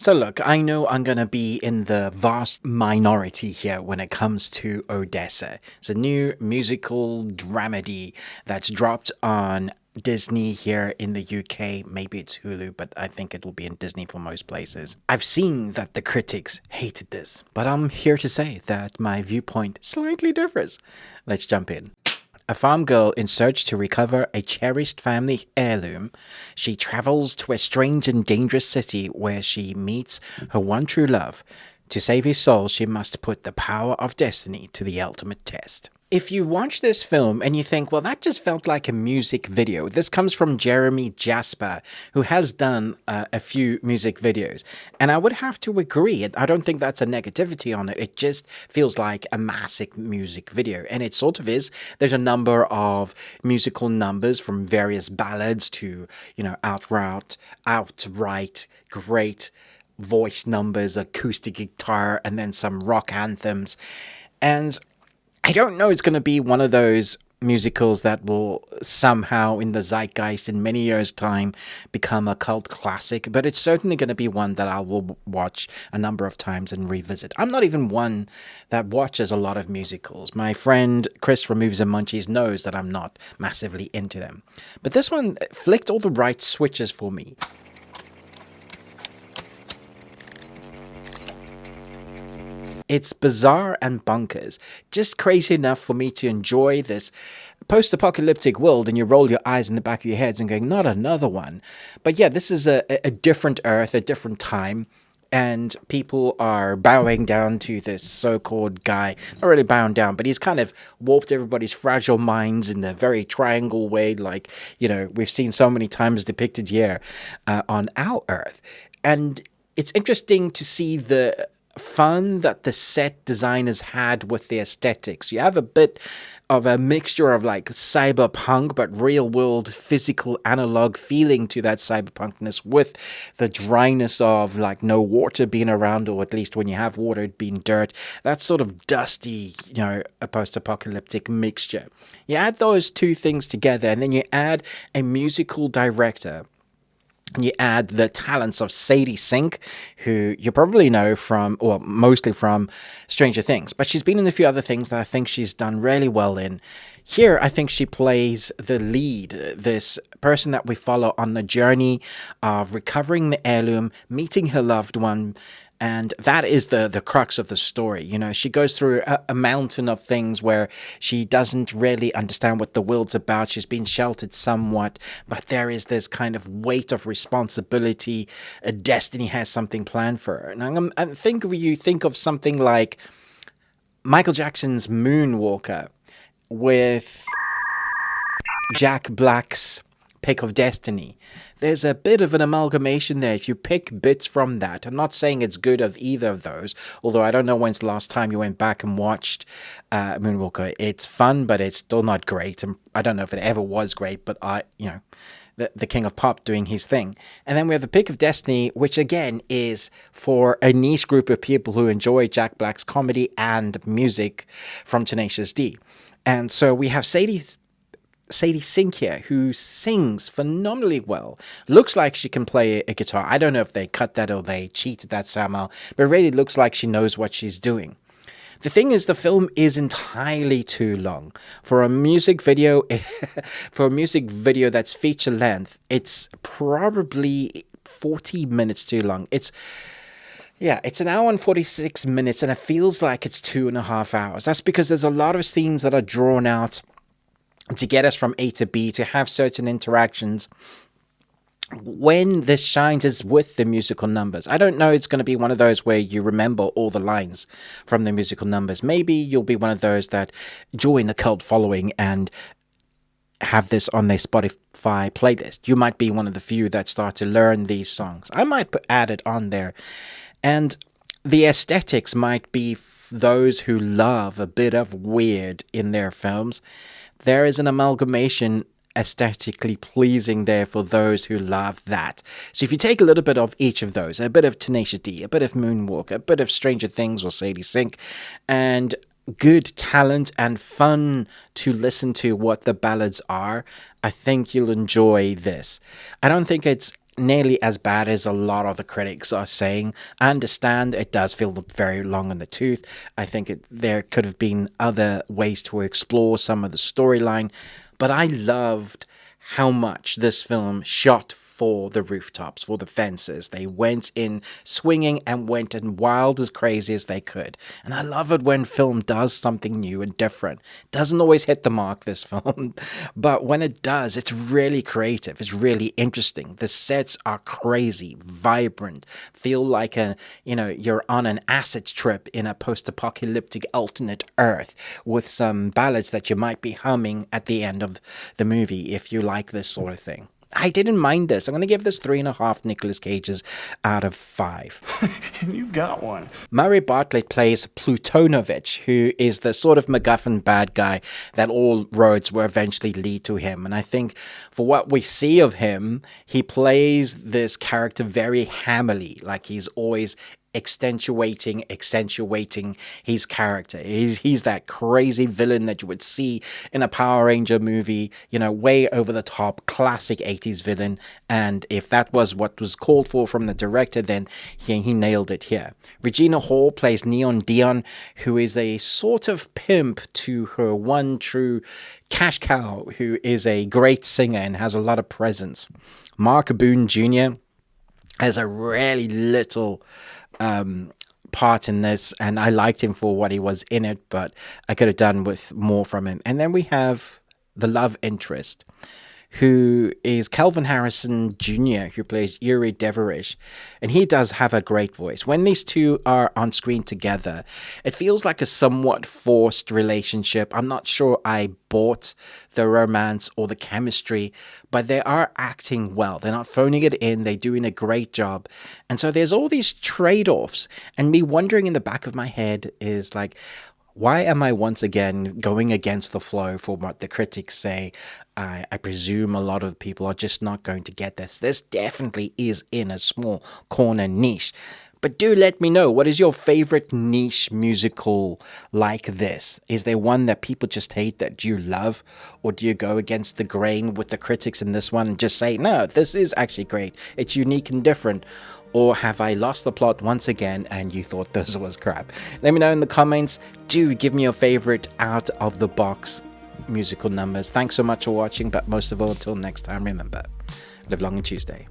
So, look, I know I'm going to be in the vast minority here when it comes to Odessa. It's a new musical dramedy that's dropped on Disney here in the UK. Maybe it's Hulu, but I think it'll be in Disney for most places. I've seen that the critics hated this, but I'm here to say that my viewpoint slightly differs. Let's jump in. A farm girl in search to recover a cherished family heirloom, she travels to a strange and dangerous city where she meets her one true love. To save his soul, she must put the power of destiny to the ultimate test. If you watch this film and you think, well, that just felt like a music video, this comes from Jeremy Jasper, who has done a few music videos. And I would have to agree. I don't think that's a negativity on it. It just feels like a massive music video. And it sort of is. There's a number of musical numbers from various ballads to, outright great voice numbers, acoustic guitar, and then some rock anthems. And I don't know, it's going to be one of those musicals that will somehow in the zeitgeist in many years' time become a cult classic, but it's certainly going to be one that I will watch a number of times and revisit. I'm not even one that watches a lot of musicals. My friend Chris from Movies and Munchies knows that I'm not massively into them. But this one flicked all the right switches for me. It's bizarre and bonkers, just crazy enough for me to enjoy this post-apocalyptic world, and you roll your eyes in the back of your heads and going, not another one. But yeah, this is a different Earth, a different time, and people are bowing down to this so-called guy. Not really bowing down, but he's kind of warped everybody's fragile minds in a very triangle way, like, we've seen so many times depicted here on our Earth. And it's interesting to see the fun that the set designers had with the aesthetics. You have a bit of a mixture of like cyberpunk but real world physical analog feeling to that cyberpunkness, with the dryness of like no water being around, or at least when you have water it being dirt. That sort of dusty, a post-apocalyptic mixture. You add those two things together, and then you add a musical director. You add the talents of Sadie Sink, who you probably know from, or mostly from, Stranger Things. But she's been in a few other things that I think she's done really well in. Here, I think she plays the lead, this person that we follow on the journey of recovering the heirloom, meeting her loved one. And that is the crux of the story. She goes through a mountain of things where she doesn't really understand what the world's about. She's been sheltered somewhat, but there is this kind of weight of responsibility. Destiny has something planned for her. And I think of something like Michael Jackson's Moonwalker with Jack Black's Pick of Destiny. There's a bit of an amalgamation there. If you pick bits from that, I'm not saying it's good of either of those, although I don't know when's the last time you went back and watched Moonwalker. It's fun, but it's still not great. And I don't know if it ever was great, but the king of pop doing his thing. And then we have the Pick of Destiny, which again is for a niche group of people who enjoy Jack Black's comedy and music from Tenacious D. And so we have Sadie Sink here, who sings phenomenally well. Looks like she can play a guitar. I don't know if they cut that or they cheated that somehow, but it really looks like she knows what she's doing. The thing is, the film is entirely too long. For a music video, that's feature length, it's probably 40 minutes too long. It's an hour and 46 minutes, and it feels like it's 2.5 hours. That's because there's a lot of scenes that are drawn out to get us from A to B, to have certain interactions. When this shines is with the musical numbers. I don't know, it's going to be one of those where you remember all the lines from the musical numbers. Maybe you'll be one of those that join the cult following and have this on their Spotify playlist. You might be one of the few that start to learn these songs. I might add it on there. And the aesthetics might be those who love a bit of weird in their films. There is an amalgamation aesthetically pleasing there for those who love that. So if you take a little bit of each of those, a bit of Tenacious D, a bit of Moonwalker, a bit of Stranger Things or Sadie Sink, and good talent and fun to listen to what the ballads are, I think you'll enjoy this. I don't think it's nearly as bad as a lot of the critics are saying. I understand it does feel very long in the tooth. I think there could have been other ways to explore some of the storyline, but I loved how much this film shot for the rooftops, for the fences. They went in swinging and went in wild as crazy as they could. And I love it when film does something new and different. It doesn't always hit the mark, this film, but when it does, it's really creative. It's really interesting. The sets are crazy, vibrant, feel like you're on an acid trip in a post-apocalyptic alternate Earth with some ballads that you might be humming at the end of the movie if you like this sort of thing. I didn't mind this. I'm going to give this 3.5 Nicolas Cages out of 5. You got one. Murray Bartlett plays Plutonovich, who is the sort of MacGuffin bad guy that all roads will eventually lead to him. And I think for what we see of him, he plays this character very hammily, like he's always accentuating his character. He's that crazy villain that you would see in a Power Ranger movie, way over the top, classic 80s villain. And if that was what was called for from the director, then he nailed it here. Regina Hall plays Neon Dion, who is a sort of pimp to her one true cash cow, who is a great singer and has a lot of presence. Mark Boone Jr. has a really little part in this, and I liked him for what he was in it, but I could have done with more from him. And then we have the love interest, who is Kelvin Harrison Jr., who plays Yuri Deverish, and he does have a great voice. When these two are on screen together, it feels like a somewhat forced relationship. I'm not sure I bought the romance or the chemistry, but they are acting well. They're not phoning it in. They're doing a great job. And so there's all these trade-offs, and me wondering in the back of my head is like, why am I once again going against the flow for what the critics say? I presume a lot of people are just not going to get this. This definitely is in a small corner niche. But do let me know, what is your favorite niche musical like this? Is there one that people just hate that you love? Or do you go against the grain with the critics in this one and just say, no, this is actually great. It's unique and different. Or have I lost the plot once again and you thought this was crap? Let me know in the comments. Do give me your favorite out of the box musical numbers. Thanks so much for watching, but most of all, until next time, remember, live long and Tuesday.